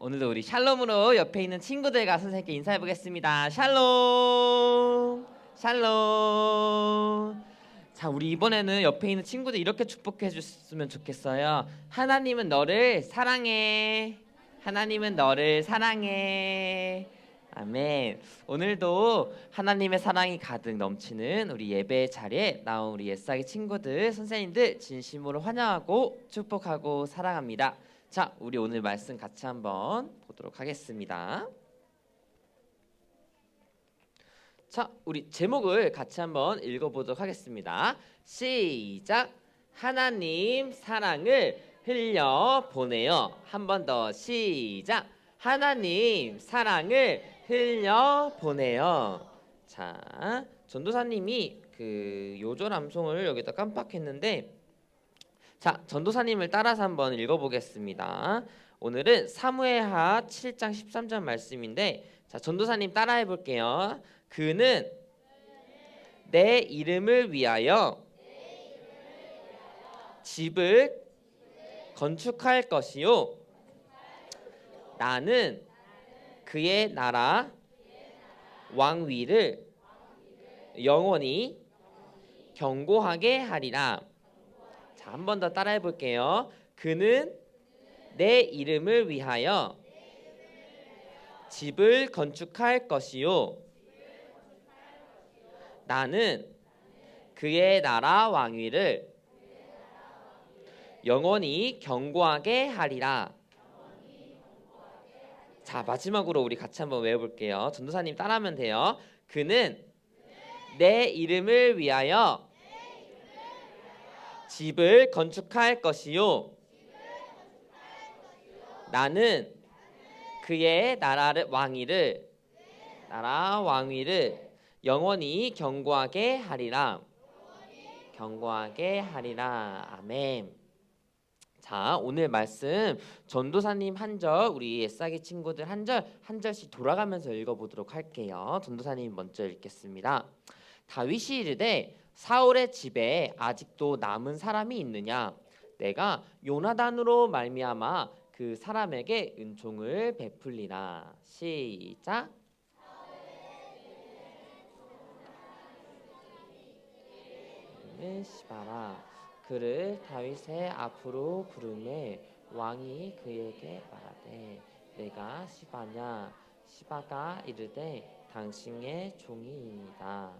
오늘도 우리 샬롬으로 옆에 있는 친구들과 선생님께 인사해 보겠습니다. 샬롬, 샬롬. 자, 우리 이번에는 옆에 있는 친구들 이렇게 축복해 줬으면 좋겠어요. 하나님은 너를 사랑해. 하나님은 너를 사랑해. 아멘. 오늘도 하나님의 사랑이 가득 넘치는 우리 예배 자리에 나온 우리 옛사기 친구들, 선생님들 진심으로 환영하고 축복하고 사랑합니다. 자, 우리 오늘 말씀 같이 한번 보도록 하겠습니다. 자, 우리 제목을 같이 한번 읽어보도록 하겠습니다. 시작. 하나님 사랑을 흘려 보내요. 한 번 더 시작. 하나님 사랑을 흘려 보내요. 자, 전도사님이 그 요절 암송을 여기다 깜빡했는데, 자, 전도사님을 따라서 한번 읽어보겠습니다. 오늘은 사무엘하 7장 13절 말씀인데, 자, 전도사님 따라해 볼게요. 그는 내 이름을 위하여 집을 건축할 것이요, 나는 그의 나라 왕위를 영원히 견고하게 하리라. 자, 한 번 더 따라해 볼게요. 그는 내 이름을 위하여 집을 건축할 것이요, 나는 그의 나라 왕위를 영원히 견고하게 하리라. 자, 마지막으로 우리 같이 한번 외워볼게요. 전도사님 따라하면 돼요. 그는 내 이름을 위하여 집을 건축할 것이요, 나는 그의 나라 왕위를 영원히 견고하게 하리라. 견고하게 하리라. 아멘. 자, 오늘 말씀 전도사님 한 절, 우리 옛사기 친구들 한 절 한 절씩 돌아가면서 읽어보도록 할게요. 전도사님 먼저 읽겠습니다. 다윗이 이르되 사울의 집에 아직도 남은 사람이 있느냐? 내가 요나단으로 말미암아 그 사람에게 은총을 베풀리라. 시작. 시바라. 그를 다윗의 앞으로 부르매 왕이 그에게 말하되 내가 시바냐? 시바가 이르되 당신의 종이니이다.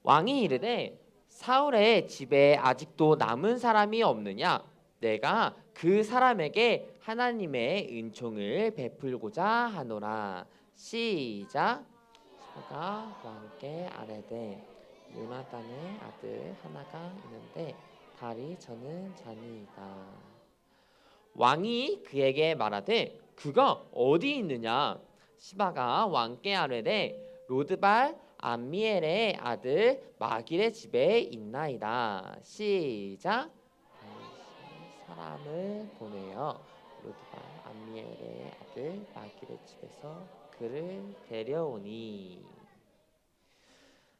왕이 이르되 사울의 집에 아직도 남은 사람이 없느냐? 내가 그 사람에게 하나님의 은총을 베풀고자 하노라. 시작. 시바가 왕께 아뢰되 요나단의 아들 하나가 있는데 달이 저는 자니이다. 왕이 그에게 말하되 그가 어디 있느냐? 시바가 왕께 아뢰되 로드발 암미엘의 아들 마길의 집에 있나이다. 시작. 사람을 보내어 로드발 암미엘의 아들 마길의 집에서 그를 데려오니.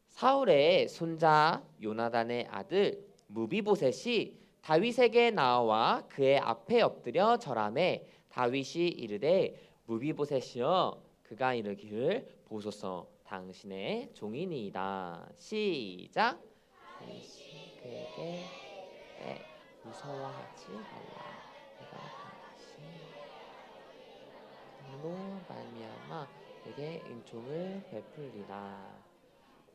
사울의 손자 요나단의 아들 무비보셋이 다윗에게 나와 그의 앞에 엎드려 절하매 다윗이 이르되 무비보셋이여, 그가 이르기를 보소서 당신의 종이니이다. 시작. 다윗이 그에게 무서워하지 말라. 내가 당신으로 말미암아 내게 은총을 베풀리라.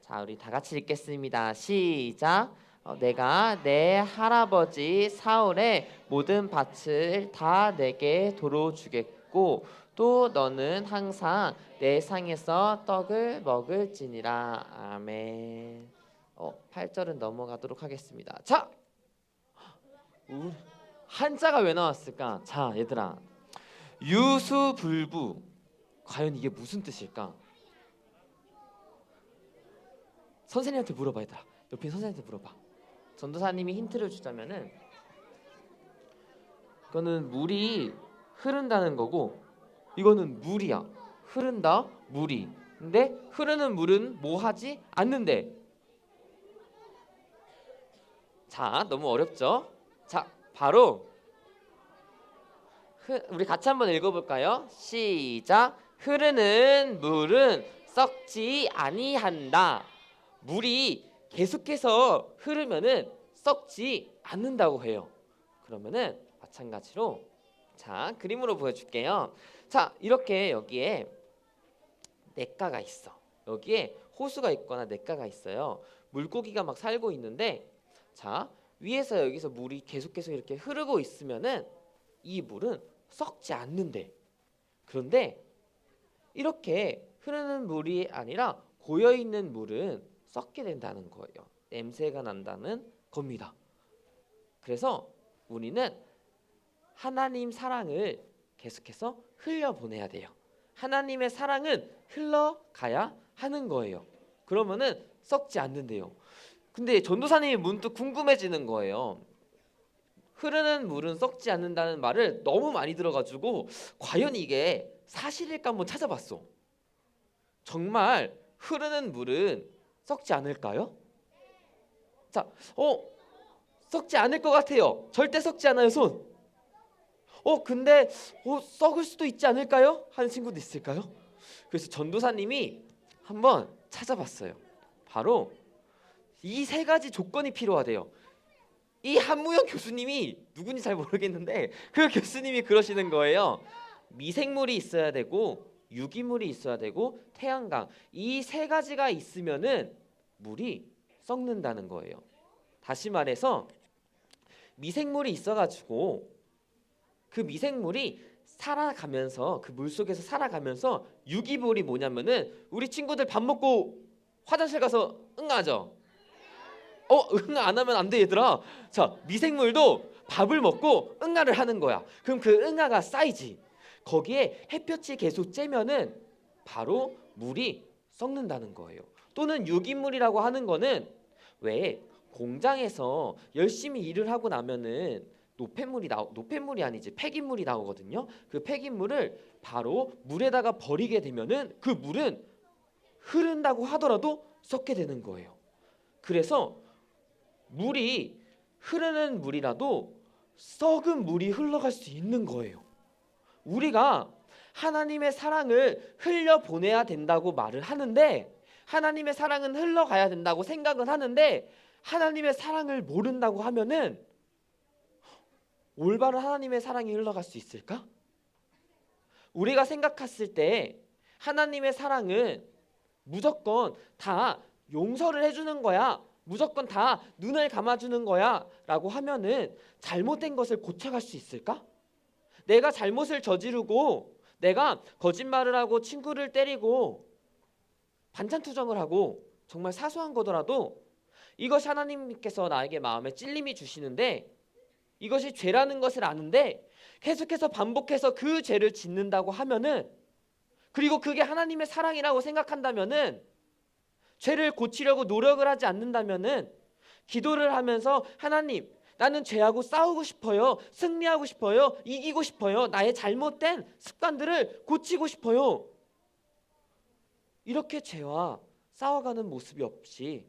자, 우리 다 같이 읽겠습니다. 시작. 내가 내 할아버지 사울의 모든 밭을 다 내게 도로 주겠고 또 너는 항상 내 상에서 떡을 먹을지니라. 아멘. 8절은 넘어가도록 하겠습니다. 자, 한자가 왜 나왔을까? 자, 얘들아, 유수불부, 과연 이게 무슨 뜻일까? 선생님한테 물어봐. 얘들아, 옆에 선생님한테 물어봐. 전도사님이 힌트를 주자면은 이거는 물이 흐른다는 거고, 이거는 물이야. 흐른다, 물이. 근데 흐르는 물은 뭐 하지 않는데. 자, 너무 어렵죠? 자, 바로 우리 같이 한번 읽어볼까요? 시작. 흐르는 물은 썩지 아니한다. 물이 계속해서 흐르면은 썩지 않는다고 해요. 그러면은 마찬가지로 자 그림으로 보여줄게요. 자 이렇게 여기에 냇가가 있어. 여기에 호수가 있거나 냇가가 있어요. 물고기가 막 살고 있는데 자 위에서 여기서 물이 계속해서 이렇게 흐르고 있으면은 이 물은 썩지 않는데 그런데 이렇게 흐르는 물이 아니라 고여있는 물은 썩게 된다는 거예요. 냄새가 난다는 겁니다. 그래서 우리는 하나님 사랑을 계속해서 흘려보내야 돼요. 하나님의 사랑은 흘러가야 하는 거예요. 그러면은 썩지 않는데요. 근데 전도사님이 문득 궁금해지는 거예요. 흐르는 물은 썩지 않는다는 말을 너무 많이 들어가지고 과연 이게 사실일까 한번 찾아봤어. 정말 흐르는 물은 썩지 않을까요? 자, 썩지 않을 것 같아요. 절대 썩지 않아요, 손. 근데 썩을 수도 있지 않을까요? 하는 친구도 있을까요? 그래서 전도사님이 한번 찾아봤어요. 바로 이 세 가지 조건이 필요하대요. 이 한무영 교수님이 누군지 잘 모르겠는데 그 교수님이 그러시는 거예요. 미생물이 있어야 되고 유기물이 있어야 되고 태양광 이 세 가지가 있으면은 물이 썩는다는 거예요. 다시 말해서 미생물이 있어가지고 그 미생물이 살아가면서 그 물속에서 살아가면서 유기물이 뭐냐면은 우리 친구들 밥 먹고 화장실 가서 응가하죠. 응가 안 하면 안 돼 얘들아. 자 미생물도 밥을 먹고 응가를 하는 거야. 그럼 그 응가가 쌓이지. 거기에 햇볕이 계속 쬐면은 바로 물이 썩는다는 거예요. 또는 유기물이라고 하는 거는 왜 공장에서 열심히 일을 하고 나면은 노폐물이 아니지 폐기물이 나오거든요. 그 폐기물을 바로 물에다가 버리게 되면은 그 물은 흐른다고 하더라도 썩게 되는 거예요. 그래서 물이 흐르는 물이라도 썩은 물이 흘러갈 수 있는 거예요. 우리가 하나님의 사랑을 흘려보내야 된다고 말을 하는데 하나님의 사랑은 흘러가야 된다고 생각은 하는데 하나님의 사랑을 모른다고 하면은 올바른 하나님의 사랑이 흘러갈 수 있을까? 우리가 생각했을 때 하나님의 사랑은 무조건 다 용서를 해주는 거야. 무조건 다 눈을 감아주는 거야 라고 하면은 잘못된 것을 고쳐갈 수 있을까? 내가 잘못을 저지르고 내가 거짓말을 하고 친구를 때리고 반찬투정을 하고 정말 사소한 거더라도 이것이 하나님께서 나에게 마음에 찔림이 주시는데 이것이 죄라는 것을 아는데 계속해서 반복해서 그 죄를 짓는다고 하면은 그리고 그게 하나님의 사랑이라고 생각한다면은 죄를 고치려고 노력을 하지 않는다면은 기도를 하면서 하나님 나는 죄하고 싸우고 싶어요. 승리하고 싶어요. 이기고 싶어요. 나의 잘못된 습관들을 고치고 싶어요. 이렇게 죄와 싸워가는 모습이 없이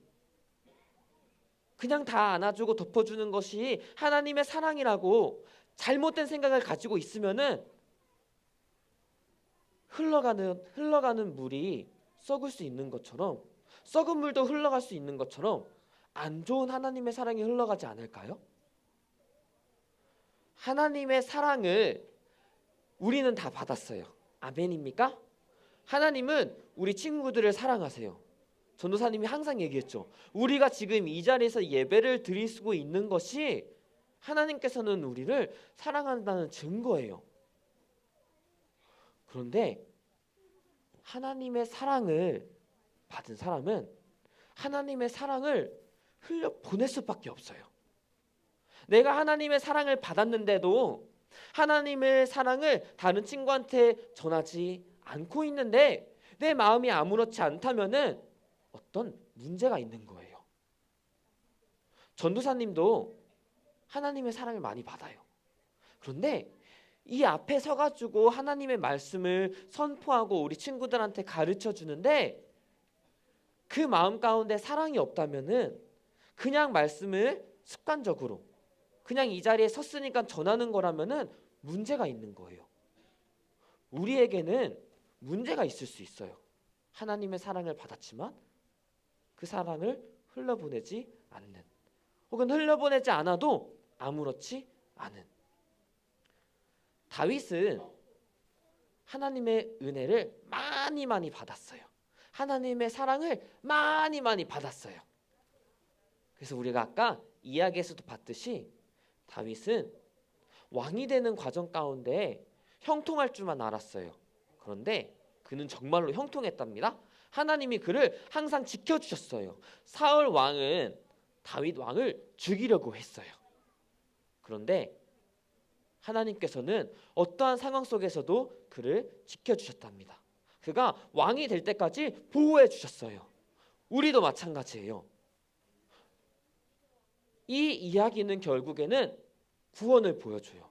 그냥 다 안아주고 덮어주는 것이 하나님의 사랑이라고 잘못된 생각을 가지고 있으면은 흘러가는 물이 썩을 수 있는 것처럼 썩은 물도 흘러갈 수 있는 것처럼 안 좋은 하나님의 사랑이 흘러가지 않을까요? 하나님의 사랑을 우리는 다 받았어요. 아멘입니까? 하나님은 우리 친구들을 사랑하세요. 전도사님이 항상 얘기했죠. 우리가 지금 이 자리에서 예배를 드리고 있는 것이 하나님께서는 우리를 사랑한다는 증거예요. 그런데 하나님의 사랑을 받은 사람은 하나님의 사랑을 흘려보낼 수밖에 없어요. 내가 하나님의 사랑을 받았는데도 하나님의 사랑을 다른 친구한테 전하지 않고 있는데 내 마음이 아무렇지 않다면은 어떤 문제가 있는 거예요. 전도사님도 하나님의 사랑을 많이 받아요. 그런데 이 앞에 서가지고 하나님의 말씀을 선포하고 우리 친구들한테 가르쳐 주는데 그 마음 가운데 사랑이 없다면은 그냥 말씀을 습관적으로 그냥 이 자리에 섰으니까 전하는 거라면은 문제가 있는 거예요. 우리에게는 문제가 있을 수 있어요. 하나님의 사랑을 받았지만 그 사랑을 흘려보내지 않는, 혹은 흘려보내지 않아도 아무렇지 않은. 다윗은 하나님의 은혜를 많이 받았어요. 하나님의 사랑을 많이 받았어요. 그래서 우리가 아까 이야기에서도 봤듯이 다윗은 왕이 되는 과정 가운데 형통할 줄만 알았어요. 그런데 그는 정말로 형통했답니다. 하나님이 그를 항상 지켜주셨어요. 사울 왕은 다윗 왕을 죽이려고 했어요. 그런데 하나님께서는 어떠한 상황 속에서도 그를 지켜주셨답니다. 그가 왕이 될 때까지 보호해 주셨어요. 우리도 마찬가지예요. 이 이야기는 결국에는 구원을 보여줘요.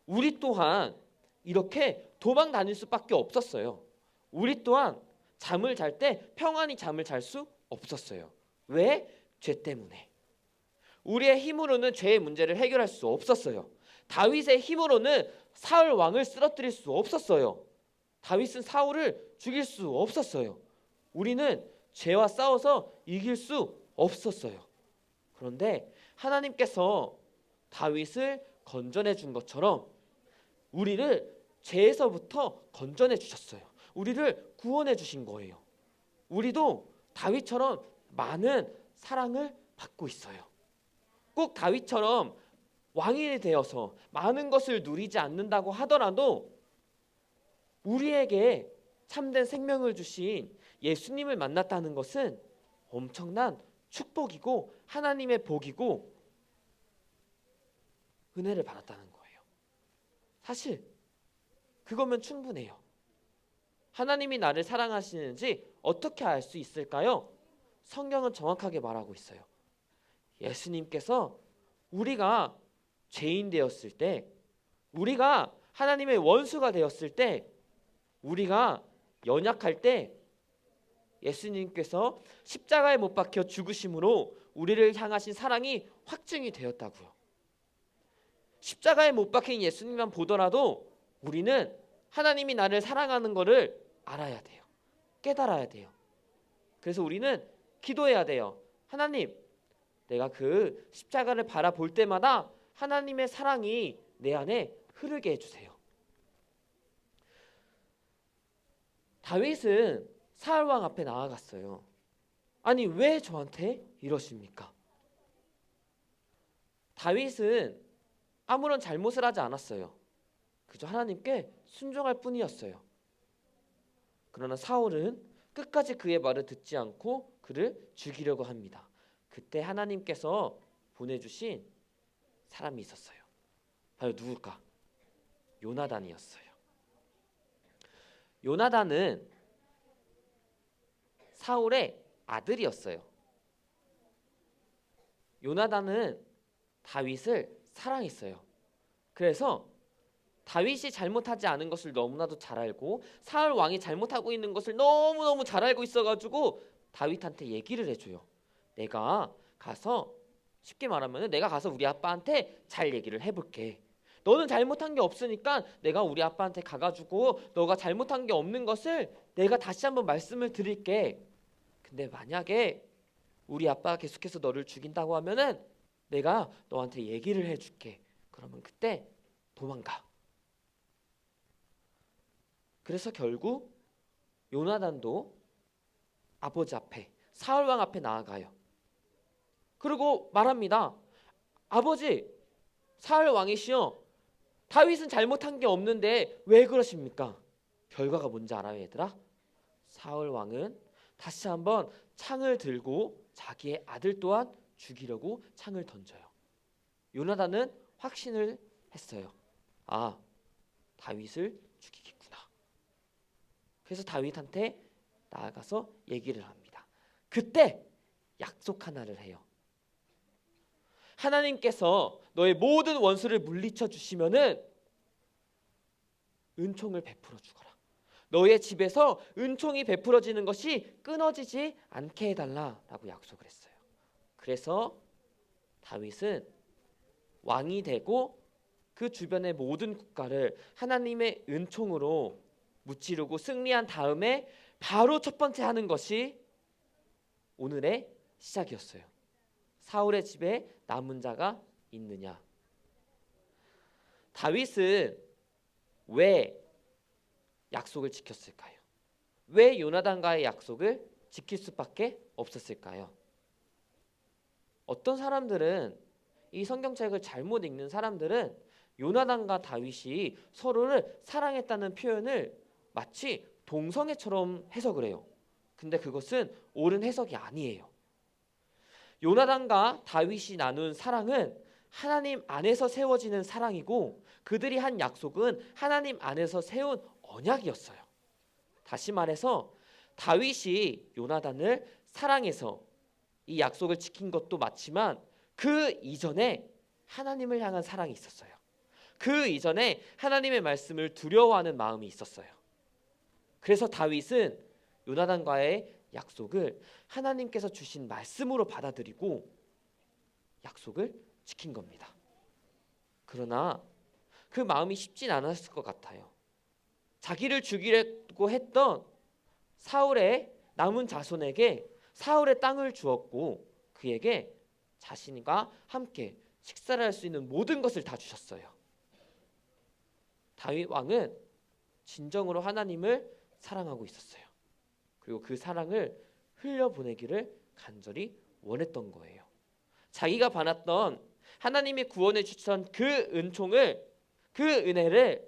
우리 또한 이렇게 도망 다닐 수밖에 없었어요. 우리 또한 잠을 잘 때 평안히 잠을 잘 수 없었어요. 왜? 죄 때문에. 우리의 힘으로는 죄의 문제를 해결할 수 없었어요. 다윗의 힘으로는 사울 왕을 쓰러뜨릴 수 없었어요. 다윗은 사울을 죽일 수 없었어요. 우리는 죄와 싸워서 이길 수 없었어요. 그런데 하나님께서 다윗을 건져내 준 것처럼 우리를 죄에서부터 건져내 주셨어요. 우리를 구원해 주신 거예요. 우리도 다윗처럼 많은 사랑을 받고 있어요. 꼭 다윗처럼 왕이 되어서 많은 것을 누리지 않는다고 하더라도 우리에게 참된 생명을 주신 예수님을 만났다는 것은 엄청난 축복이고 하나님의 복이고 은혜를 받았다는 거예요. 사실 그거면 충분해요. 하나님이 나를 사랑하시는지 어떻게 알 수 있을까요? 성경은 정확하게 말하고 있어요. 예수님께서 우리가 죄인 되었을 때, 우리가 하나님의 원수가 되었을 때, 우리가 연약할 때 예수님께서 십자가에 못 박혀 죽으심으로 우리를 향하신 사랑이 확증이 되었다고요. 십자가에 못 박힌 예수님만 보더라도 우리는 하나님이 나를 사랑하는 것을 알아야 돼요. 깨달아야 돼요. 그래서 우리는 기도해야 돼요. 하나님, 내가 그 십자가를 바라볼 때마다 하나님의 사랑이 내 안에 흐르게 해주세요. 다윗은 사울 왕 앞에 나아갔어요. 아니, 왜 저한테 이러십니까? 다윗은 아무런 잘못을 하지 않았어요. 그저 하나님께 순종할 뿐이었어요. 그러나 사울은 끝까지 그의 말을 듣지 않고 그를 죽이려고 합니다. 그때 하나님께서 보내주신 사람이 있었어요. 바로 누굴까? 요나단이었어요. 요나단은 사울의 아들이었어요. 요나단은 다윗을 사랑했어요. 그래서 다윗이 잘못하지 않은 것을 너무나도 잘 알고 사울 왕이 잘못하고 있는 것을 너무너무 잘 알고 있어가지고 다윗한테 얘기를 해줘요. 내가 가서, 쉽게 말하면 내가 가서 우리 아빠한테 잘 얘기를 해볼게. 너는 잘못한 게 없으니까 내가 우리 아빠한테 가가지고 너가 잘못한 게 없는 것을 내가 다시 한번 말씀을 드릴게. 근데 만약에 우리 아빠가 계속해서 너를 죽인다고 하면은 내가 너한테 얘기를 해줄게. 그러면 그때 도망가. 그래서 결국 요나단도 아버지 앞에, 사울 왕 앞에 나아가요. 그리고 말합니다. 아버지, 사울 왕이시여, 다윗은 잘못한 게 없는데 왜 그러십니까? 결과가 뭔지 알아요, 얘들아? 사울 왕은 다시 한번 창을 들고 자기의 아들 또한 죽이려고 창을 던져요. 요나단은 확신을 했어요. 아, 다윗을 죽이겠구나. 그래서 다윗한테 나아가서 얘기를 합니다. 그때 약속 하나를 해요. 하나님께서 너의 모든 원수를 물리쳐 주시면은 은총을 베풀어 주거라. 너의 집에서 은총이 베풀어지는 것이 끊어지지 않게 해달라라고 약속을 했어요. 그래서 다윗은 왕이 되고 그 주변의 모든 국가를 하나님의 은총으로 무찌르고 승리한 다음에 바로 첫 번째 하는 것이 오늘의 시작이었어요. 사울의 집에 남은 자가 있느냐. 다윗은 왜 약속을 지켰을까요? 왜 요나단과의 약속을 지킬 수밖에 없었을까요? 어떤 사람들은, 이 성경책을 잘못 읽는 사람들은 요나단과 다윗이 서로를 사랑했다는 표현을 마치 동성애처럼 해석을 해요. 근데 그것은 옳은 해석이 아니에요. 요나단과 다윗이 나눈 사랑은 하나님 안에서 세워지는 사랑이고, 그들이 한 약속은 하나님 안에서 세운 언약이었어요. 다시 말해서 다윗이 요나단을 사랑해서 이 약속을 지킨 것도 맞지만, 그 이전에 하나님을 향한 사랑이 있었어요. 그 이전에 하나님의 말씀을 두려워하는 마음이 있었어요. 그래서 다윗은 요나단과의 약속을 하나님께서 주신 말씀으로 받아들이고 약속을 지킨 겁니다. 그러나 그 마음이 쉽진 않았을 것 같아요. 자기를 죽이려고 했던 사울의 남은 자손에게 사울의 땅을 주었고, 그에게 자신과 함께 식사를 할 수 있는 모든 것을 다 주셨어요. 다윗 왕은 진정으로 하나님을 사랑하고 있었어요. 그리고 그 사랑을 흘려보내기를 간절히 원했던 거예요. 자기가 받았던 하나님이 구원해 주신 그 은총을, 그 은혜를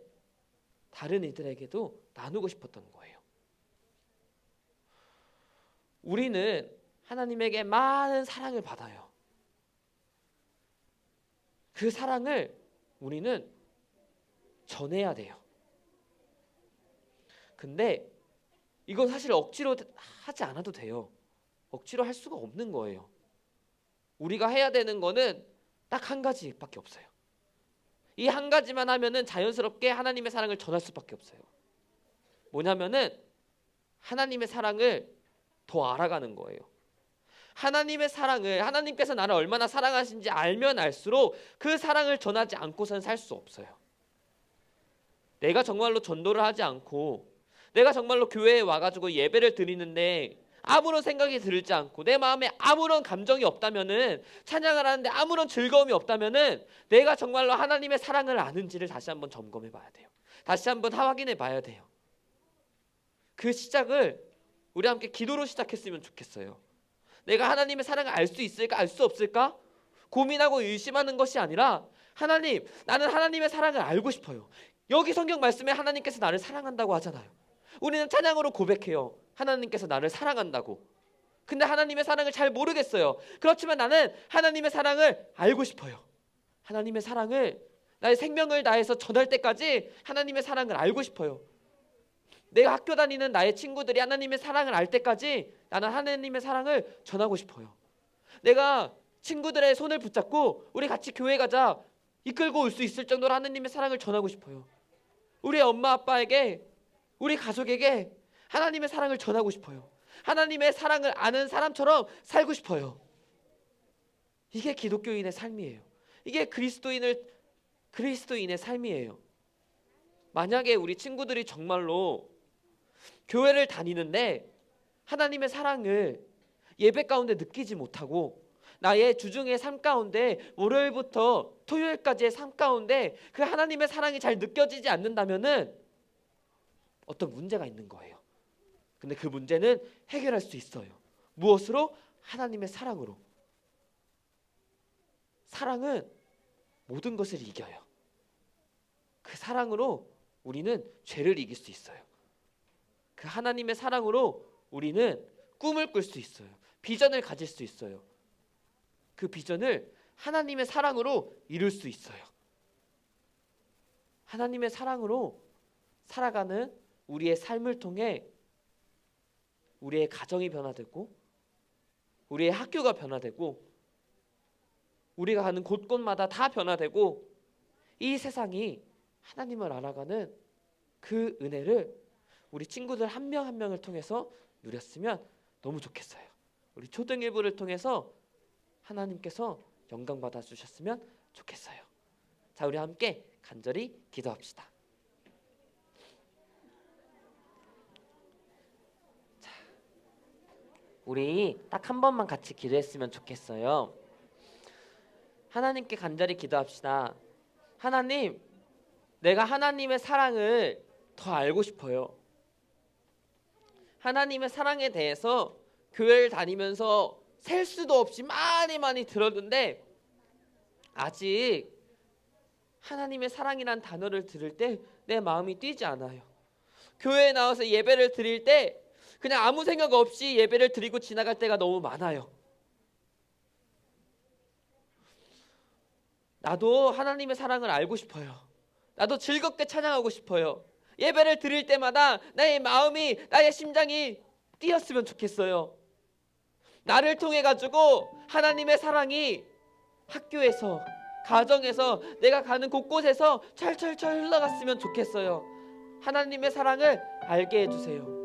다른 이들에게도 나누고 싶었던 거예요. 우리는 하나님에게 많은 사랑을 받아요. 그 사랑을 우리는 전해야 돼요. 근데 이건 사실 억지로 하지 않아도 돼요. 억지로 할 수가 없는 거예요. 우리가 해야 되는 거는 딱 한 가지밖에 없어요. 이 한 가지만 하면은 자연스럽게 하나님의 사랑을 전할 수밖에 없어요. 뭐냐면은 하나님의 사랑을 더 알아가는 거예요. 하나님의 사랑을, 하나님께서 나를 얼마나 사랑하신지 알면 알수록 그 사랑을 전하지 않고서는 살 수 없어요. 내가 정말로 전도를 하지 않고, 내가 정말로 교회에 와가지고 예배를 드리는데 아무런 생각이 들지 않고, 내 마음에 아무런 감정이 없다면은, 찬양을 하는데 아무런 즐거움이 없다면은 내가 정말로 하나님의 사랑을 아는지를 다시 한번 점검해 봐야 돼요. 다시 한번 확인해 봐야 돼요. 그 시작을 우리 함께 기도로 시작했으면 좋겠어요. 내가 하나님의 사랑을 알 수 있을까, 알 수 없을까 고민하고 의심하는 것이 아니라, 하나님, 나는 하나님의 사랑을 알고 싶어요. 여기 성경 말씀에 하나님께서 나를 사랑한다고 하잖아요. 우리는 찬양으로 고백해요. 하나님께서 나를 사랑한다고. 근데 하나님의 사랑을 잘 모르겠어요. 그렇지만 나는 하나님의 사랑을 알고 싶어요. 하나님의 사랑을, 나의 생명을 다해서 전할 때까지 하나님의 사랑을 알고 싶어요. 내가 학교 다니는 나의 친구들이 하나님의 사랑을 알 때까지 나는 하나님의 사랑을 전하고 싶어요. 내가 친구들의 손을 붙잡고 우리 같이 교회 가자 이끌고 올 수 있을 정도로 하나님의 사랑을 전하고 싶어요. 우리 엄마 아빠에게, 우리 가족에게 하나님의 사랑을 전하고 싶어요. 하나님의 사랑을 아는 사람처럼 살고 싶어요. 이게 기독교인의 삶이에요. 이게 그리스도인의 삶이에요. 만약에 우리 친구들이 정말로 교회를 다니는데 하나님의 사랑을 예배 가운데 느끼지 못하고, 나의 주중의 삶 가운데 월요일부터 토요일까지의 삶 가운데 그 하나님의 사랑이 잘 느껴지지 않는다면은 어떤 문제가 있는 거예요. 근데 그 문제는 해결할 수 있어요. 무엇으로? 하나님의 사랑으로. 사랑은 모든 것을 이겨요. 그 사랑으로 우리는 죄를 이길 수 있어요. 그 하나님의 사랑으로 우리는 꿈을 꿀 수 있어요. 비전을 가질 수 있어요. 그 비전을 하나님의 사랑으로 이룰 수 있어요. 하나님의 사랑으로 살아가는 우리의 삶을 통해 우리의 가정이 변화되고, 우리의 학교가 변화되고, 우리가 가는 곳곳마다 다 변화되고, 이 세상이 하나님을 알아가는 그 은혜를 우리 친구들 한 명 한 명을 통해서 누렸으면 너무 좋겠어요. 우리 초등일부를 통해서 하나님께서 영광 받아 주셨으면 좋겠어요. 자, 우리 함께 간절히 기도합시다. 자, 우리 딱 한 번만 같이 기도했으면 좋겠어요. 하나님께 간절히 기도합시다. 하나님, 내가 하나님의 사랑을 더 알고 싶어요. 하나님의 사랑에 대해서 교회를 다니면서 셀 수도 없이 많이 들었는데 아직 하나님의 사랑이란 단어를 들을 때 내 마음이 뛰지 않아요. 교회에 나와서 예배를 드릴 때 그냥 아무 생각 없이 예배를 드리고 지나갈 때가 너무 많아요. 나도 하나님의 사랑을 알고 싶어요. 나도 즐겁게 찬양하고 싶어요. 예배를 드릴 때마다 나의 마음이, 나의 심장이 뛰었으면 좋겠어요. 나를 통해 가지고 하나님의 사랑이 학교에서, 가정에서, 내가 가는 곳곳에서 철철철 흘러갔으면 좋겠어요. 하나님의 사랑을 알게 해주세요.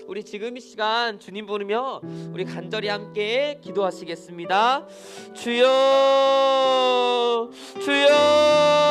우리 지금 이 시간 주님 부르며 우리 간절히 함께 기도하시겠습니다. 주여, 주여.